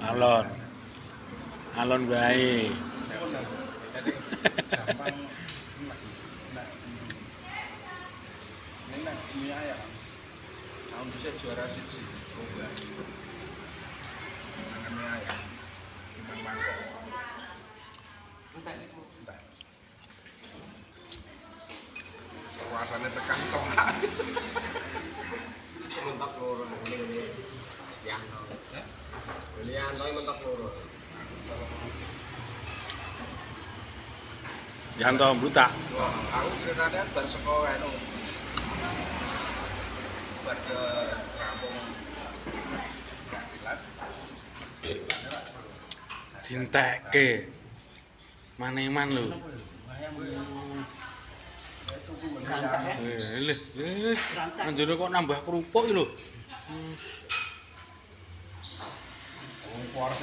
Alon. Alon bae. Gampang enak mie ayam. Tahun bisa juara siji. Makan mie ayam. Timbang mangkok. Entek. Puasane tekan tok. Mentok loro ini. Yanto. Yanto mentok loro. Yanto buta. Aku ceritanya bar sekolah anu. Bar ke kampung Jatilan. Dintekke. Maneman lho. Leh. Anjene kok nambah kerupuk iki lho. Porsi